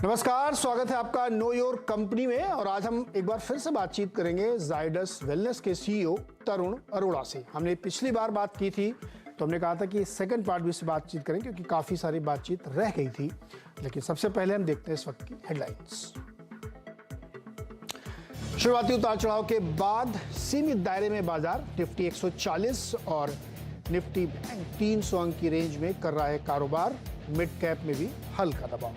नमस्कार, स्वागत है आपका नो योर कंपनी में। और आज हम एक बार फिर से बातचीत करेंगे जाइडस वेलनेस के सीईओ तरुण अरोड़ा से। हमने पिछली बार बात की थी तो हमने कहा था कि सेकंड पार्ट भी से बातचीत करें क्योंकि काफ़ी सारी बातचीत रह गई थी। लेकिन सबसे पहले हम देखते हैं इस वक्त की हेडलाइंस। शुरुआती उतार चढ़ाव के बाद सीमित दायरे में बाजार निफ्टी 140 और निफ्टी 300 अंक की रेंज में कर रहा है कारोबार। मिड कैप में भी हल्का दबाव।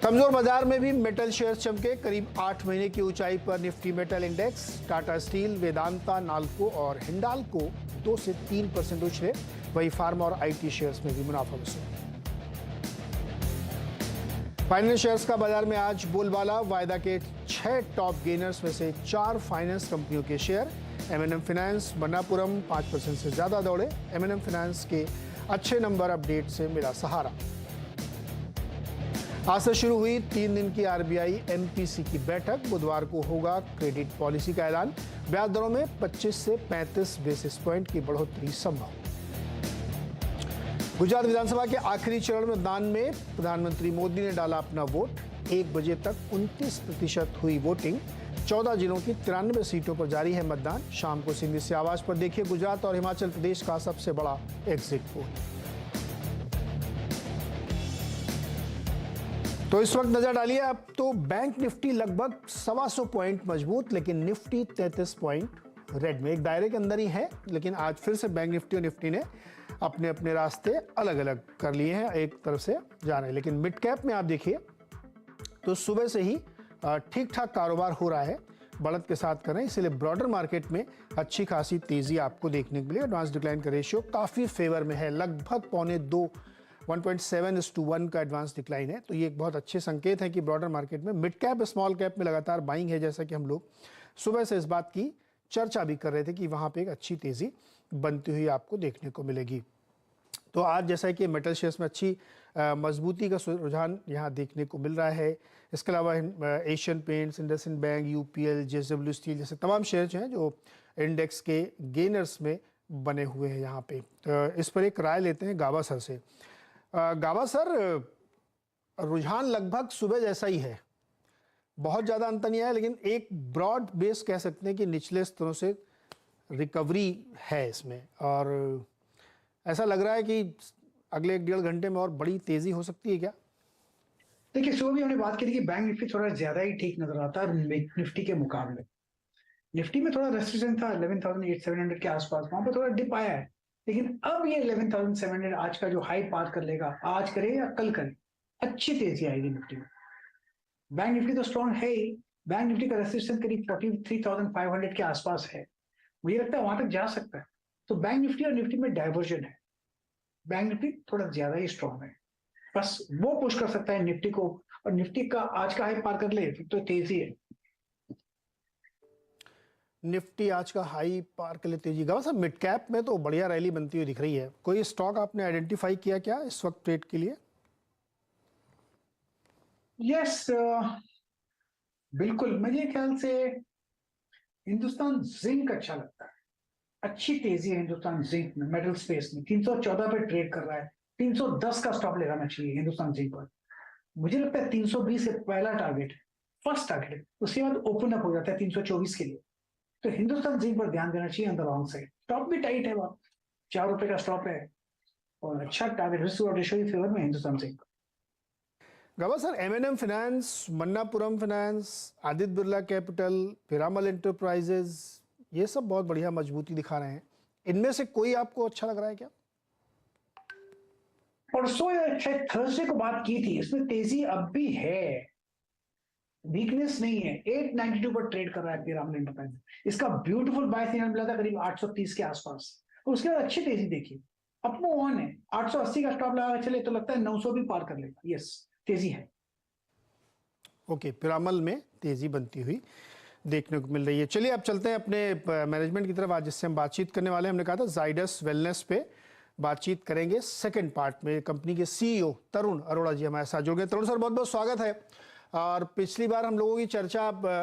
कमजोर बाजार में भी मेटल शेयर्स चमके। करीब 8 महीने की ऊंचाई पर Nifty metal index. Tata steel, Vedanta, NALCO और हिंडाल्को 2 से 3% उछले। वही फार्मा और आईटी शेयर्स में भी मुनाफा वसूल। फाइनेंस शेयर्स का बाजार में आज बोलबाला। वायदा के 6 टॉप गेनर्स में से 4 फाइनेंस कंपनियों के शेयर। एमएनएम फाइनेंस, मन्नापुरम 5% से ज्यादा दौड़े। एमएनएम फाइनेंस के अच्छे नंबर अपडेट से मिला सहारा। आज से शुरू हुई 3 दिन की आरबीआई एमपीसी की बैठक। बुधवार को होगा क्रेडिट पॉलिसी का ऐलान। ब्याज दरों में 25 से 35 बेसिस पॉइंट की बढ़ोतरी संभव। गुजरात विधानसभा के आखिरी चरण मतदान में प्रधानमंत्री मोदी ने डाला अपना वोट। 1 बजे तक 29% हुई वोटिंग। 14 जिलों की 93 सीटों पर जारी है मतदान। शाम को सिंधी से आवाज पर देखिए गुजरात और हिमाचल प्रदेश का सबसे बड़ा एग्जिट पोल। तो इस वक्त नजर डालिए अब तो बैंक निफ्टी लगभग 125 पॉइंट मजबूत, लेकिन निफ्टी 33 पॉइंट रेड में। एक दायरे के अंदर ही है, लेकिन आज फिर से बैंक निफ्टी और निफ्टी ने अपने अपने रास्ते अलग अलग कर लिए हैं, एक तरफ से जा रहे हैं। लेकिन मिड कैप में आप देखिए तो सुबह से ही ठीक ठाक कारोबार हो रहा है, बढ़त के साथ कर रहे हैं। इसलिए ब्रॉडर मार्केट में अच्छी खासी तेजी आपको देखने को मिली। एडवांस डिक्लाइन का रेशियो काफी फेवर में है, लगभग 1.25 1.7:1 का एडवांस डिक्लाइन है। तो ये एक बहुत अच्छे संकेत है कि ब्रॉडर मार्केट में मिड कैप स्मॉल कैप में लगातार बाइंग है। जैसा कि हम लोग सुबह से इस बात की चर्चा भी कर रहे थे कि वहां पे एक अच्छी तेजी बनती हुई आपको देखने को मिलेगी। तो आज जैसा कि मेटल शेयर्स में अच्छी मजबूती का रुझान यहाँ देखने को मिल रहा है। इसके अलावा Asian paints, IndusInd bank, UPL, JSW steel जैसे तमाम शेयर्स हैं जो इंडेक्स के गेनर्स में बने हुए हैं यहाँ पे। तो इस पर एक राय लेते हैं गाबा सर से। गाबा सर, रुझान लगभग सुबह जैसा ही है, बहुत ज़्यादा अंतर नहीं आया, लेकिन एक ब्रॉड बेस कह सकते हैं कि निचले स्तरों से रिकवरी है इसमें। और ऐसा लग रहा है कि अगले 1-1.5 घंटे में और बड़ी तेजी हो सकती है क्या? देखिए, सुबह भी हमने बात की थी कि बैंक निफ्टी थोड़ा ज्यादा ही ठीक नजर आता है निफ्टी के मुकाबले। निफ्टी में थोड़ा रेजिस्टेंस था 11,700 के आसपास, वहां पर थोड़ा डिप आया है। लेकिन अब ये 11,700 आज का जो हाई पार कर लेगा, आज करे या कल करे, अच्छी तेजी आएगी निफ्टी में। बैंक निफ्टी तो स्ट्रॉन्ग है ही। बैंक निफ्टी का रेजिस्टेंस करीब 43,500 के आसपास है। मुझे लगता है वहां तक जा सकता है। तो बैंक निफ्टी और निफ्टी में डाइवर्जन है। बैंक निफ्टी थोड़ा ज्यादा ही स्ट्रॉन्ग है, बस वो पुश कर सकता है निफ्टी को। और निफ्टी का आज का हाई पार कर ले फिर तो तेजी है। निफ्टी आज का हाई पार के लिए तेजी। गाबा सर, मिड कैप में तो बढ़िया रैली बनती हुई दिख रही है। कोई स्टॉक आपने आइडेंटिफाई किया क्या इस वक्त ट्रेड के लिए? यस, बिल्कुल। मेरे ख्याल से हिंदुस्तान जिंक अच्छा लगता है। अच्छी तेजी है हिंदुस्तान जिंक में, मेटल स्पेस में। 314 पे ट्रेड कर रहा है। 310 का स्टॉप लगाना चाहिए हिंदुस्तान जिंक पर। मुझे लगता है 320 से पहला टारगेट, फर्स्ट टारगेट, उसके बाद ओपन अप हो जाता है 324 के लिए। तो हिंदुस्तान जिंक पर ध्यान देना चाहिए। On the long side stop भी टाइट है, वहां ₹4 का स्टॉप है और अच्छा टारगेट रिस्क रेशियो की फेवर में Hindustan Zinc. Gaba sir, MNM finance, Manappuram finance, Aditya Birla capital, Piramal enterprises, ये सब बहुत बढ़िया मजबूती दिखा रहे हैं। इनमें से कोई आपको अच्छा लग रहा है क्या? परसों या शायद थर्सडे को बात की थी, इसमें तेजी अब भी है, वीकनेस नहीं है। 892 पर ट्रेड कर रहा है पिरामल एंटरप्राइज। इसका ब्यूटीफुल बाय सिग्नल मिला था करीब 830 के आसपास। उसके बाद अच्छी तेजी देखी, अप मूव ऑन है। 880 का स्टॉप लगा चले तो लगता है 900 भी पार कर लेगा। यस, तेजी है। ओके, पिरामल में तेजी बनती हुई देखने को मिल रही है। चलिए अब चलते हैं अपने मैनेजमेंट की तरफ। आज जिससे हम बातचीत करने वाले हैं, हमने कहा था जाइडस वेलनेस पे बातचीत करेंगे सेकंड पार्ट में। कंपनी के सीईओ तरुण अरोड़ा जी हमारे साथ जुड़ गए। तरुण सर, बहुत बहुत स्वागत है। और पिछली बार हम लोगों की चर्चा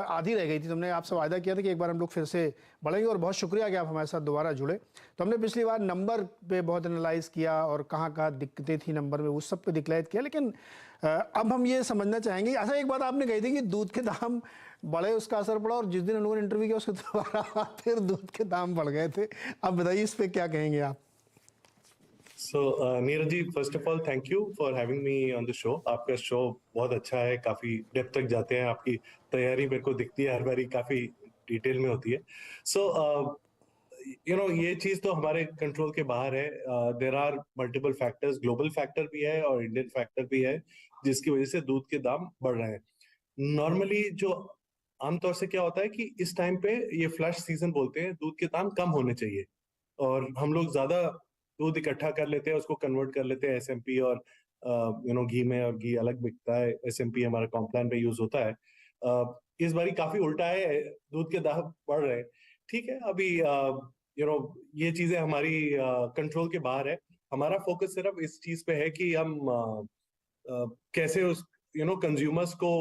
आधी रह गई थी। तुमने आपसे वादा किया था कि एक बार हम लोग फिर से बढ़ेंगे, और बहुत शुक्रिया कि आप हमारे साथ दोबारा जुड़े। तो हमने पिछली बार नंबर पे बहुत एनालाइज किया और कहाँ कहाँ दिक्कतें थी नंबर में, उस सब पे दिक्लाइट किया। लेकिन अब हम ये समझना चाहेंगे, अच्छा एक बात आपने कही थी कि दूध के दाम बढ़े, उसका असर पड़ा, और जिस दिन हम लोगों ने इंटरव्यू किया उसके दोबारा फिर दूध के दाम बढ़ गए थे। अब बताइए इस पे क्या कहेंगे आप? So, Neeraj ji, first of all thank you for having me on the show. आपका शो बहुत अच्छा है, काफी डेप्थ तक जाते हैं, आपकी तैयारी मेरे को दिखती है हर बारी, काफी डिटेल में होती है। सो ये चीज तो हमारे कंट्रोल के बाहर है। There are multiple factors, global factor भी है और इंडियन फैक्टर भी है, जिसकी वजह से दूध के दाम बढ़ रहे हैं। नॉर्मली जो आमतौर से क्या होता है कि इस टाइम पे ये फ्लश सीजन बोलते हैं, दूध के दाम कम होने चाहिए, और हम लोग ज्यादा दूध इकट्ठा कर लेते हैं, उसको कन्वर्ट कर लेते हैं एसएमपी और घी में, और घी अलग बिकता है, एसएमपी हमारा कॉम्प्लान पे यूज होता है। इस बारी काफी उल्टा है, दूध के दाम बढ़ रहे हैं। ठीक है, अभी ये चीजें हमारी कंट्रोल के बाहर है। हमारा फोकस सिर्फ इस चीज पे है कि हम कैसे उस कंज्यूमर्स को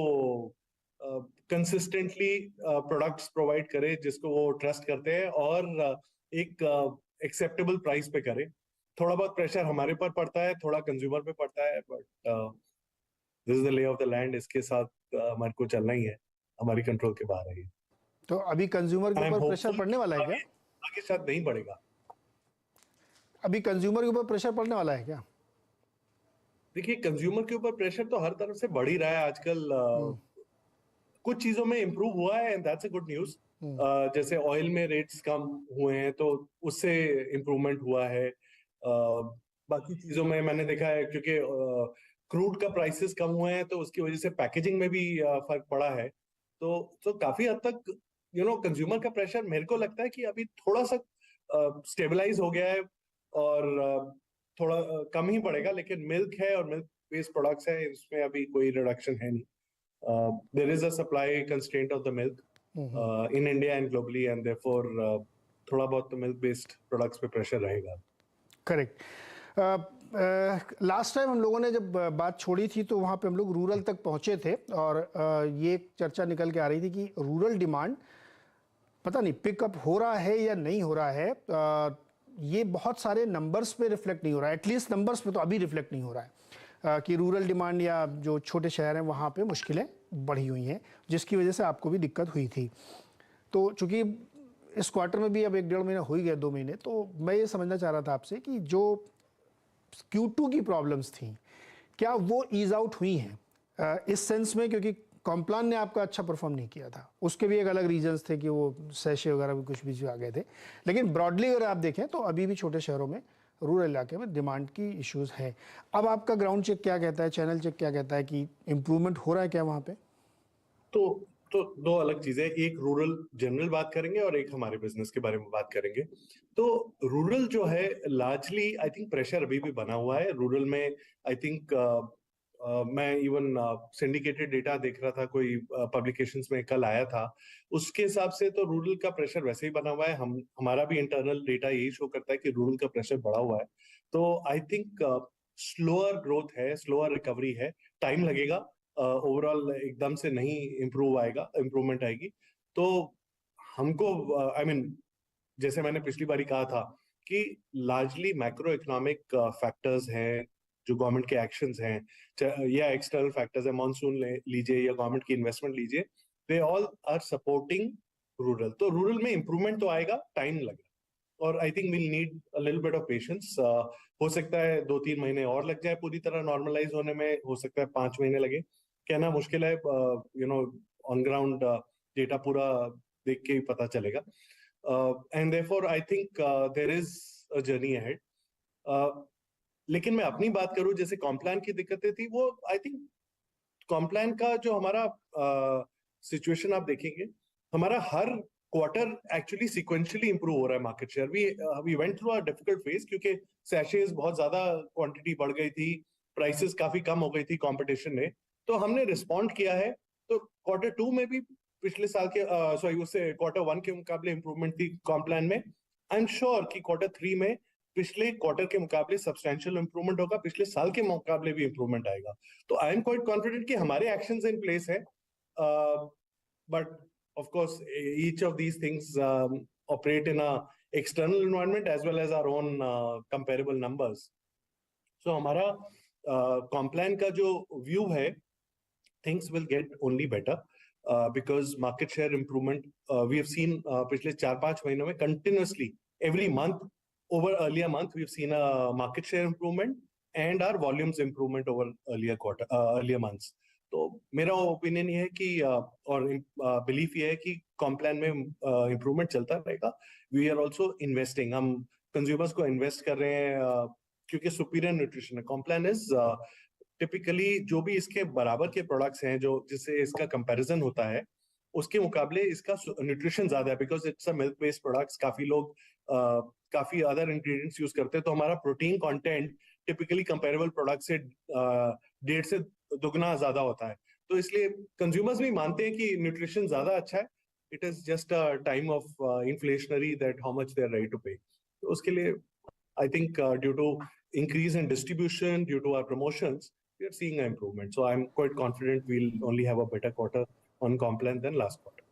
कंसिस्टेंटली प्रोडक्ट्स प्रोवाइड करें जिसको वो ट्रस्ट करते हैं, और एक एक्सेप्टेबल प्राइस पे करें। थोड़ा बहुत प्रेशर हमारे पर पड़ता है, थोड़ा कंज्यूमर पे पड़ता है, but this is the lay off the land. इसके साथ हमारे को चलना ही है, हमारी कंट्रोल के बाहर है ये। तो अभी कंज्यूमर के ऊपर प्रेशर पड़ने वाला है क्या? आगे शायद नहीं बढ़ेगा। अभी कंज्यूमर के ऊपर प्रेशर पड़ने वाला है क्या? देखिए, कंज्यूमर के ऊपर प्रेशर तो हर तरफ से बढ़ ही रहा है आजकल। कुछ चीजों में इंप्रूव हुआ है, and that's a good news. जैसे ऑयल में रेट्स कम हुए हैं, तो उससे इंप्रूवमेंट हुआ है। बाकी चीजों में मैंने देखा है, क्योंकि क्रूड का प्राइसेस कम हुए हैं, तो उसकी वजह से पैकेजिंग में भी फर्क पड़ा है। तो काफी हद तक कंज्यूमर का प्रेशर मेरे को लगता है कि अभी थोड़ा सा स्टेबलाइज हो गया है, और थोड़ा कम ही पड़ेगा। लेकिन मिल्क है और मिल्क बेस्ड प्रोडक्ट्स है, इसमें अभी कोई रिडक्शन है नहीं। There is a supply constraint of the milk in India and globally, and therefore थोड़ा बहुत तो मिल्क बेस्ड प्रोडक्ट्स पे प्रेशर रहेगा। करेक्ट। लास्ट टाइम हम लोगों ने जब बात छोड़ी थी तो वहाँ पे हम लोग रूरल तक पहुँचे थे, और ये चर्चा निकल के आ रही थी कि रूरल डिमांड पता नहीं पिकअप हो रहा है या नहीं हो रहा है। ये बहुत सारे नंबर्स पे रिफ्लेक्ट नहीं हो रहा है, एटलीस्ट नंबर्स पे तो अभी रिफ्लेक्ट नहीं हो रहा है कि रूरल डिमांड या जो छोटे शहर हैं वहाँ पे मुश्किलें बढ़ी हुई हैं, जिसकी वजह से आपको भी दिक्कत हुई थी। तो चूंकि इस क्वार्टर में भी अब 1-1.5 महीना हो ही गया, 2 महीने, तो मैं ये समझना चाह रहा था आपसे कि जो Q2 की प्रॉब्लम्स थी क्या वो ईज आउट हुई हैं इस सेंस में, क्योंकि कॉम्प्लान ने आपका अच्छा परफॉर्म नहीं किया था, उसके भी एक अलग रीजंस थे कि वो सैशे वगैरह भी कुछ भी आ गए थे। लेकिन ब्रॉडली अगर आप देखें तो अभी भी छोटे शहरों में, रूरल इलाके में डिमांड की इश्यूज है। अब आपका ग्राउंड चेक क्या कहता है, चैनल चेक क्या कहता है कि इम्प्रूवमेंट हो रहा है क्या वहाँ पे? तो दो अलग चीजें, एक रूरल जनरल बात करेंगे और एक हमारे बिजनेस के बारे में बात करेंगे। तो रूरल जो है लार्जली आई थिंक प्रेशर अभी भी बना हुआ है रूरल में। आई थिंक मैं इवन सिंडिकेटेड डेटा देख रहा था, कोई पब्लिकेशंस में कल आया था, उसके हिसाब से तो रूरल का प्रेशर वैसे ही बना हुआ है। हमारा भी इंटरनल डेटा यही शो करता है कि रूरल का प्रेशर बढ़ा हुआ है। तो आई थिंक स्लोअर ग्रोथ है, स्लोअर रिकवरी है, टाइम लगेगा। ओवरऑल एकदम से नहीं इम्प्रूवमेंट आएगी। तो हमको आई मीन जैसे मैंने पिछली बारी कहा था कि लार्जली मैक्रो इकोनॉमिक फैक्टर्स हैं, जो गवर्नमेंट के एक्शंस हैं, या एक्सटर्नल फैक्टर्स है, मानसून लीजिए या गवर्नमेंट की इन्वेस्टमेंट लीजिए, they all are supporting rural. तो रूरल में इंप्रूवमेंट तो आएगा, टाइम लगेगा, और I think we'll need a little bit of patience. हो सकता है 2-3 महीने और लग जाए पूरी तरह नॉर्मलाइज होने में, हो सकता है 5 महीने लगे, कहना मुश्किल है। ऑन ग्राउंड डेटा पूरा देख के ही पता चलेगा। And therefore I think there is a journey ahead. लेकिन मैं अपनी बात करूं, जैसे कॉम्प्लान की दिक्कतें थी, वो आई थिंक कॉम्प्लान का जो हमारा सिचुएशन आप देखेंगे, हमारा हर क्वार्टर एक्चुअली सिक्वेंशियली इंप्रूव हो रहा है market share. We went through a difficult phase, क्योंकि सैशेज बहुत ज्यादा क्वांटिटी बढ़ गई थी, प्राइसेस काफी कम हो गई थी कंपटीशन में, तो हमने रिस्पॉन्ड किया है। तो क्वार्टर 2 में भी पिछले साल के उससे क्वार्टर 1 के मुकाबले इंप्रूवमेंट थी कॉम्प्लान में। आई एम श्योर कि क्वार्टर 3 में पिछले क्वार्टर के मुकाबले सब्सटेंशियल इंप्रूवमेंट होगा, पिछले साल के मुकाबले भी इंप्रूवमेंट आएगा। तो आई एम क्वाइट कॉन्फिडेंट कि हमारे एक्शंस इन प्लेस है, but of course each of these things operate in a external environment as well as our own comparable numbers. So हमारा कॉम्प्लान का जो व्यू है, things will get only better because market share improvement we have seen पिछले 4-5 महीनों में continuously every month over earlier month we've seen a market share improvement and our volumes improvement over earlier months. तो मेरा opinion ये है कि और belief ये है कि कॉम्प्लान में इम्प्रूवमेंट चलता रहेगा। वी आर ऑल्सो इन्वेस्टिंग, हम कंज्यूमर्स को इन्वेस्ट कर रहे हैं क्योंकि सुपीरियर न्यूट्रिशन है। कॉम्प्लान इज टिपिकली जो भी इसके बराबर के प्रोडक्ट्स हैं जो जिससे इसका कंपैरिजन होता है उसके मुकाबले इसका न्यूट्रिशन ज्यादा है, because it's a milk based products. काफी लोग काफी अदर इंग्रेडिएंट्स यूज करते हैं, तो हमारा protein content typically comparable product से 1.5 से दुगना ज्यादा होता है। तो इसलिए कंज्यूमर्स भी मानते हैं कि न्यूट्रिशन ज्यादा अच्छा है। It is just a time of inflationary that how much they are ready to pay. तो उसके लिए I think due to increase in distribution, due to our promotions, we are seeing an improvement. So I'm quite confident we'll only have a better quarter on Complan than last quarter.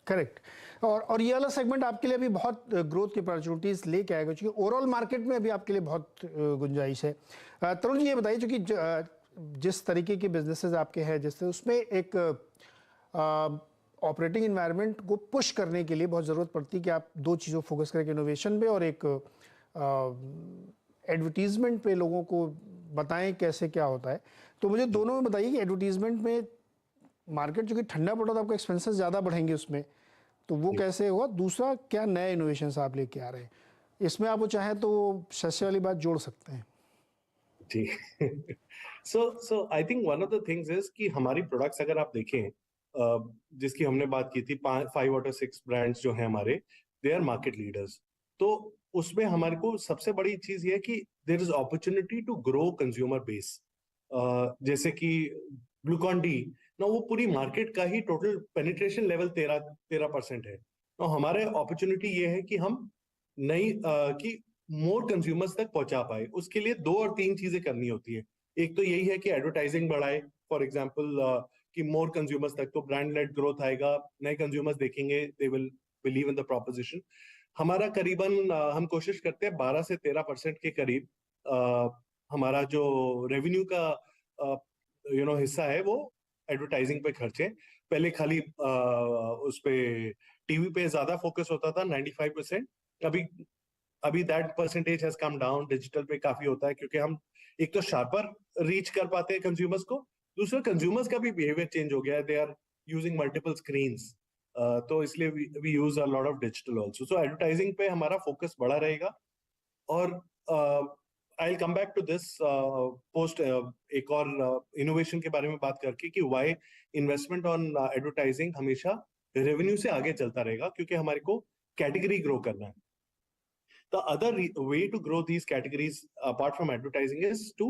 Correct. और ये वाला segment आपके लिए अभी बहुत growth की opportunities लेके आएगा, क्योंकि ओवरऑल मार्केट में अभी आपके लिए बहुत गुंजाइश है। तरुण जी ये बताइए, क्योंकि जिस तरीके के बिजनेसेस आपके हैं जिससे उसमें एक ऑपरेटिंग इन्वायरमेंट को पुश करने के लिए बहुत ज़रूरत पड़ती है कि आप दो चीज़ों फोकस करें, इनोवेशन पे और एक एडवर्टीजमेंट पे लोगों को बताएं कैसे क्या होता है। तो मुझे दोनों में बताइए कि एडवर्टीजमेंट में मार्केट जो कि ठंडा पड़ा तो आपको एक्सपेंसेस ज़्यादा बढ़ेंगे उसमें, तो वो कैसे होगा? दूसरा, क्या नए इनोवेशंस आप लेके आ रहे हैं? इसमें आप वो चाहें तो शस्य वाली बात जोड़ सकते हैं। जी so I think one of the things is कि हमारी प्रोडक्ट्स अगर आप देखें, जिसकी हमने बात की थी 5 आउट ऑफ 6 ब्रांड्स जो हैं हमारे, दे आर मार्केट लीडर्स। तो उसमें हमारे को सबसे बड़ी चीज ये है कि there is opportunity to grow consumer base. जैसे कि ग्लूकॉन डी ना, वो पूरी मार्केट का ही टोटल पेनिट्रेशन लेवल 13% है। तो हमारे अपॉर्चुनिटी ये है कि हम नई कि मोर कंज्यूमर्स तक पहुंचा पाए। उसके लिए 2 और 3 चीजें करनी होती है। एक तो यही है कि एडवर्टाइजिंग बढ़ाए, फॉर एग्जाम्पल कि मोर कंज्यूमर्स तक, तो ब्रांड लेड ग्रोथ आएगा, नए कंज्यूमर्स देखेंगे, they will believe in the proposition. हमारा करीबन हम कोशिश करते हैं 12 से 13% के करीब हमारा जो रेवेन्यू का हिस्सा है वो एडवर्टाइजिंग पे खर्चे। पहले खाली उस पे टीवी पे ज्यादा फोकस होता था 95%, अभी that percentage has come down. Digital पे काफी होता है क्योंकि हम एक तो शार्पर रीच कर पाते हैं कंज्यूमर्स को, दूसरा कंज्यूमर्स का भी बिहेवियर चेंज हो गया है, they are using multiple screens, तो इसलिए we use a lot of digital also. So advertising पे हमारा फोकस बड़ा रहेगा। और I will come back to this post एक और इनोवेशन के बारे में बात करके कि व्हाई इन्वेस्टमेंट ऑन एडवर्टाइजिंग हमेशा रेवेन्यू से आगे चलता रहेगा, क्योंकि हमारे को कैटेगरी ग्रो करना है। The other way to grow these categories apart from advertising is to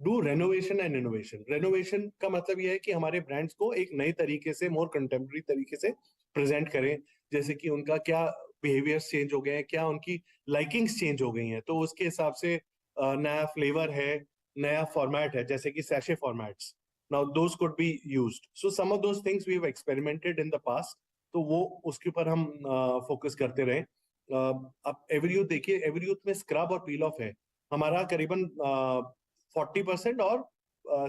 do renovation and innovation. Renovation का मतलब ये है कि हमारे ब्रांड्स को एक नए तरीके से, मोर कंटेम्प्रेरी तरीके से प्रेजेंट करें, जैसे कि उनका क्या बिहेवियर्स चेंज हो गए हैं, क्या उनकी लाइकिंग्स चेंज हो गई हैं, तो उसके हिसाब से नया फ्लेवर है, नया फॉर्मेट है, जैसे कि sachet formats. Now those could be used. So some of those things we have experimented in the past. तो वो उसके ऊपर हम फोकस करते रहे। अब एवरीयूथ देखिए, एवरीयूथ में स्क्रब और पील ऑफ है हमारा करीबन 40% और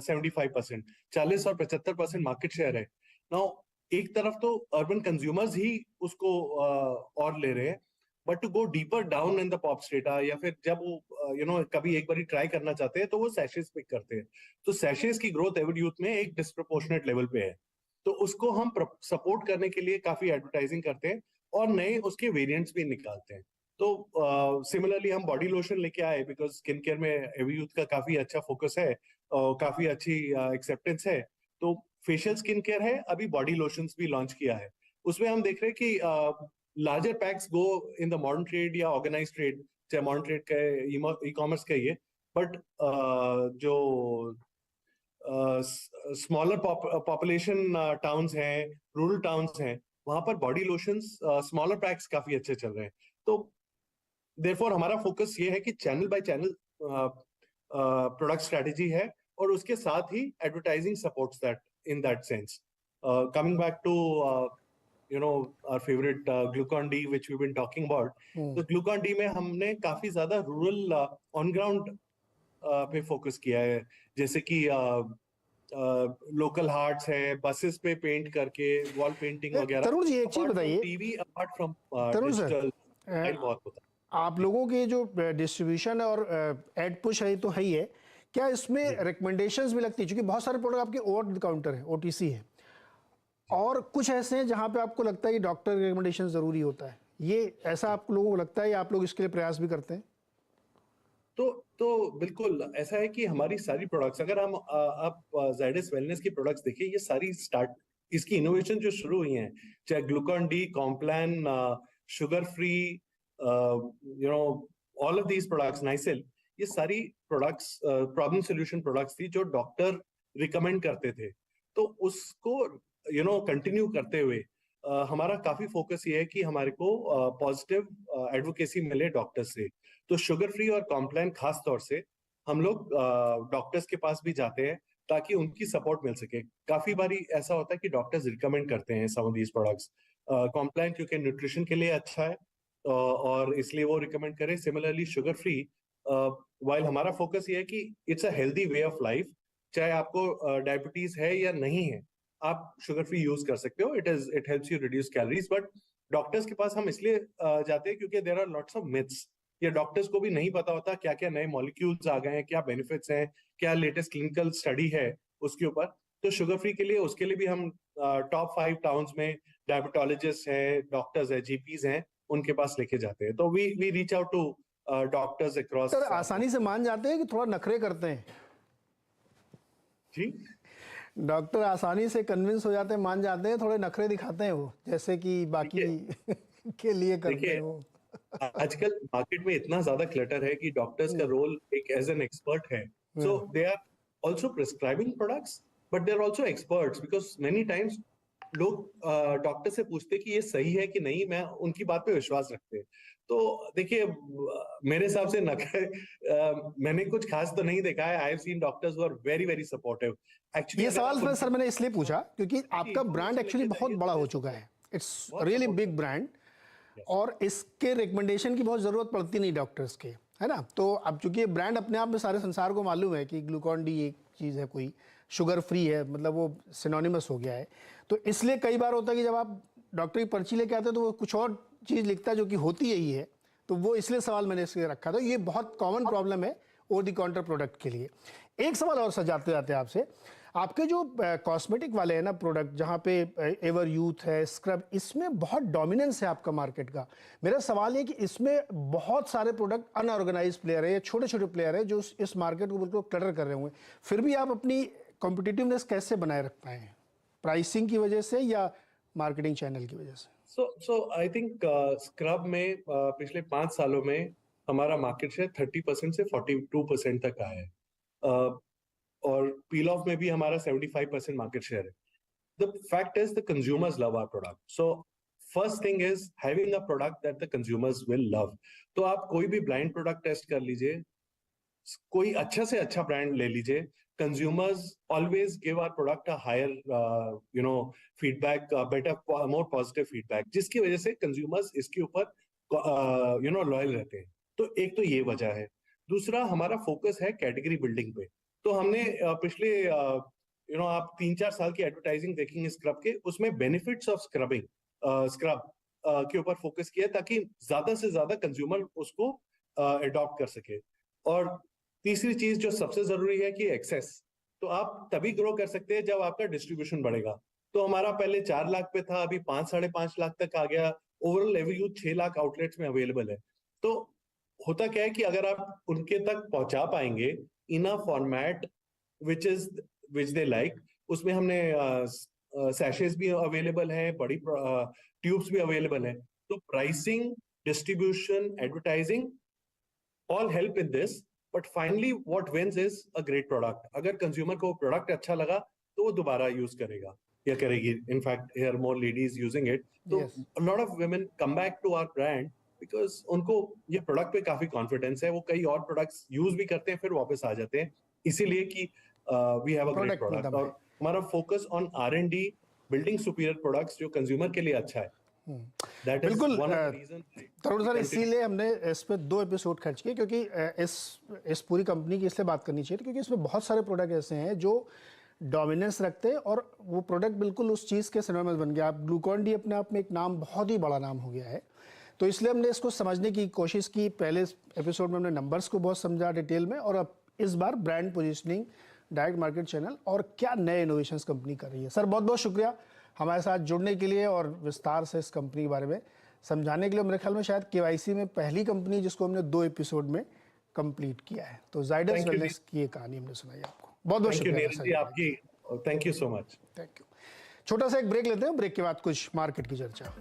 75%, 40 और 75% मार्केट शेयर है। नाउ एक तरफ तो अर्बन कंज्यूमर्स ही उसको और ले रहे हैं, but to go deeper down in the pops data, या फिर जब वो कभी एक बार ट्राई करना चाहते हैं तो वो सैशेस पिक करते हैं। तो सैशेस की ग्रोथ एवरीयूथ में एक डिस्प्रोपोर्शनेट लेवल पे है, तो उसको हम सपोर्ट करने के लिए काफी एडवर्टाइजिंग करते हैं और नए उसके वेरिएंट्स भी निकालते हैं। तो सिमिलरली हम बॉडी लोशन लेके आए, बिकॉज स्किन केयर में एवरीयूथ का काफी अच्छा फोकस है और काफी अच्छी एक्सेप्टेंस है। तो फेशियल स्किन केयर है, अभी बॉडी लोशंस भी लॉन्च किया है। उसमें हम देख रहे हैं कि larger PACS go in the modern trade या ऑर्गेनाइज ट्रेड, चाहे मॉडर्न ट्रेड का ई कॉमर्स का ही है, बट जो स्मॉलर पॉपुलेशन टाउन्स हैं, रूरल टाउन्स हैं, वहां पर बॉडी लोशंस स्मॉलर पैक्स काफी अच्छे चल रहे हैं। तो देयरफॉर हमारा फोकस ये है कि channel by channel product strategy है, और उसके साथ ही advertising supports that in that sense. Coming back to our favorite Glucon D which we've been talking about. तो Glucon D में हमने काफी ज्यादा रूरल ऑन ग्राउंड पे फोकस किया है, जैसे कि लोकल हार्ट्स है, बसेस पे पेंट करके वॉल पेंटिंग वगैरह. तरुण जी एक चीज बताइए, TV apart from Tarun sir, digital बहुत होता है. आप लोगों के जो डिस्ट्रीब्यूशन और एड पुश है तो है ही है, क्या इसमें रिकमेंडेशंस भी लगती है? क्योंकि बहुत सारे प्रोडक्ट आपके ओवर द काउंटर है, ओटीसी है, और कुछ ऐसे हैं जहां पे आपको लगता है कि डॉक्टर की रिकमेंडेशन जरूरी होता है, ये ऐसा आप लोगों को लगता है या आप लोग इसके लिए प्रयास भी करते हैं? तो बिल्कुल ऐसा है कि हमारी सारी प्रोडक्ट्स, अगर हम आप ज़ायडस वेलनेस की प्रोडक्ट्स देखिए, ये सारी इसकी इनोवेशन जो शुरू हुई हैं, चाहे Glucon D, Complan, sugar free, all of these products, Nycil, ये सारी प्रोडक्ट्स प्रॉब्लम सॉल्यूशन प्रोडक्ट्स थी जो डॉक्टर रिकमेंड करते थे. तो उसको कंटिन्यू करते हुए हमारा काफी फोकस ये है कि हमारे को पॉजिटिव एडवोकेसी मिले डॉक्टर्स से. तो शुगर फ्री और कॉम्प्लान खास तौर से हम लोग डॉक्टर्स के पास भी जाते हैं ताकि उनकी सपोर्ट मिल सके. काफी बारी ऐसा होता है कि डॉक्टर्स रिकमेंड करते हैं सम ऑफ दीज प्रोडक्ट्स. कॉम्प्लान क्योंकि न्यूट्रिशन के लिए अच्छा है और इसलिए वो रिकमेंड करें. सिमिलरली शुगर फ्री, वाइल हमारा फोकस ये है कि it's a healthy way of life, चाहे आपको डायबिटीज है या नहीं है, आप शुगर फ्री यूज कर सकते हो. It helps you reduce calories. But doctors के पास हम इसलिए जाते हैं क्योंकि there are lots of myths. ये डॉक्टर्स को भी नहीं पता होता क्या क्या नए मॉलिक्यूल्स आ गए हैं, क्या बेनिफिट्स हैं, क्या लेटेस्ट क्लिनिकल स्टडी है उसके ऊपर. तो शुगर फ्री के लिए, उसके लिए भी हम टॉप 5 टाउन्स में डायबिटोलॉजिस्ट हैं, डॉक्टर्स हैं, जीपीज हैं, उनके पास लेके जाते हैं. तो we reach out to doctors across. आसानी से मान जाते हैं कि थोड़ा नखरे करते हैं? जी, डॉक्टर आसानी से कन्विंस हो जाते हैं, मान जाते हैं, थोड़े नखरे दिखाते हैं वो, जैसे कि बाकी के लिए करते हैं वो? आजकल मार्केट में इतना ज्यादा क्लटर है कि डॉक्टर्स का रोल एक एज एन एक्सपर्ट है. So they are also prescribing products, but they are also experts, because many times लोग डॉक्टर से पूछते कि ये सही है कि नहीं, मैं उनकी बात पे विश्वास रखते हैं. तो देखिए, मेरे हिसाब से मैंने कुछ खास तो नहीं देखा है. I have seen doctors who are very very supportive. Actually ये सवाल सर मैंने इसलिए पूछा क्योंकि आपका ब्रांड एक्चुअली बहुत बड़ा हो चुका है. इट्स रियली बिग ब्रांड, और इसके रिकमेंडेशन की बहुत जरूरत पड़ती नहीं डॉक्टर्स के, है ना? तो अब चूंकि ये ब्रांड अपने आप में सारे संसार को मालूम है कि ग्लूकॉन डी एक चीज़ है, कोई शुगर फ्री है, मतलब वो सिनोनिमस हो गया है. तो इसलिए कई बार होता है कि जब आप डॉक्टर की पर्ची लेके आते हैं तो वो कुछ और चीज़ लिखता है जो कि होती यही है. तो वो इसलिए सवाल मैंने इसलिए रखा था. ये बहुत कॉमन प्रॉब्लम है ओवर द काउंटर प्रोडक्ट के लिए. एक सवाल और सजाते जाते आपसे, आपके जो कॉस्मेटिक वाले हैं ना प्रोडक्ट, जहाँ पे एवर यूथ है, स्क्रब, इसमें बहुत डोमिनेंस है आपका मार्केट का. मेरा सवाल है कि इसमें बहुत सारे प्रोडक्ट अनऑर्गेनाइज प्लेयर है या छोटे छोटे प्लेयर है जो इस मार्केट को बिल्कुल क्लटर कर रहे होंगे, फिर भी आप अपनी कॉम्पिटिटिवनेस कैसे बनाए रख पाए हैं? प्राइसिंग की वजह से या मार्केटिंग चैनल की वजह से? सो आई थिंक स्क्रब में पिछले 5 सालों में हमारा मार्केट शेयर 30% से 42% तक आया है. और पील ऑफ में भी हमारा 75% मार्केट शेयर है. The fact is the consumers love our product. So first thing is having a product that the consumers will love. तो आप कोई भी ब्लाइंड प्रोडक्ट टेस्ट कर लीजिए, कोई अच्छा से अच्छा ब्रांड ले लीजिए, consumers always give our product a higher feedback, better, more positive feedback, जिसकी वजह से consumers इसके ऊपर लॉयल रहते हैं. तो एक तो ये वजह है. दूसरा, हमारा फोकस है कैटेगरी बिल्डिंग पे. तो हमने पिछले आप 3-4 साल की एडवर्टाइजिंग देखेंगे स्क्रब के, उसमें बेनिफिट्स ऑफ स्क्रब के ऊपर फोकस किया ताकि ज्यादा से ज्यादा कंज्यूमर उसको अडॉप्ट कर सके. और तीसरी चीज जो सबसे जरूरी है कि एक्सेस. तो आप तभी ग्रो कर सकते हैं जब आपका डिस्ट्रीब्यूशन बढ़ेगा. तो हमारा पहले 4 लाख पे था, अभी 5-5.5 लाख तक आ गया. ओवरऑल एवरी 6 लाख आउटलेट्स में अवेलेबल है. तो होता क्या है कि अगर आप उनके तक पहुंचा पाएंगे इन अ फॉर्मेट विच दे लाइक, उसमें हमने सैशेस भी अवेलेबल है, बड़ी ट्यूब्स भी अवेलेबल है. तो pricing, distribution, advertising all help in this. But finally what wins is a great product. अगर कंज्यूमर को प्रोडक्ट अच्छा लगा तो वो दोबारा यूज करेगा या करेगी. In fact here more ladies using it. तो a lot of women come back to our brand because उनको ये प्रोडक्ट पे काफी कॉन्फिडेंस है, वो कई और प्रोडक्ट्स यूज भी करते हैं फिर वापस आ जाते हैं, इसीलिए कि we have a great product में प्रोडक्ट। दम है। और हमारा focus on R&D, building superior products जो कंज्यूमर के लिए अच्छा है, दैट इज बिल्कुल one of the reason. Tarun sir, इसीलिए हमने इस पे 2 एपिसोड खर्च किए, क्योंकि इस पूरी कंपनी की इसलिए बात करनी चाहिए क्योंकि इसमें बहुत सारे प्रोडक्ट ऐसे हैं जो डोमिनेंस रखते हैं और वो प्रोडक्ट बिल्कुल उस चीज़ के सिनोनिमस बन गया। आप ग्लूकॉन डी अपने आप में एक नाम, बहुत ही बड़ा नाम हो गया है, तो इसलिए हमने इसको समझने की कोशिश की। पहले एपिसोड में हमने नंबर्स को बहुत समझा डिटेल में, और अब इस बार brand positioning, direct market channel और क्या नए इनोवेशंस कंपनी कर रही है। सर बहुत बहुत शुक्रिया हमारे साथ जुड़ने के लिए और विस्तार से इस कंपनी के बारे में समझाने के लिए। मेरे ख्याल में शायद KYC में पहली कंपनी जिसको हमने 2 एपिसोड में कंप्लीट किया है। तो जाइडस वेलनेस की ये कहानी हमने सुनाई आपको। बहुत बहुत शुक्रिया सर आपकी, thank you so much. Thank you. छोटा सा एक ब्रेक लेते हैं, ब्रेक के बाद कुछ मार्केट की चर्चा।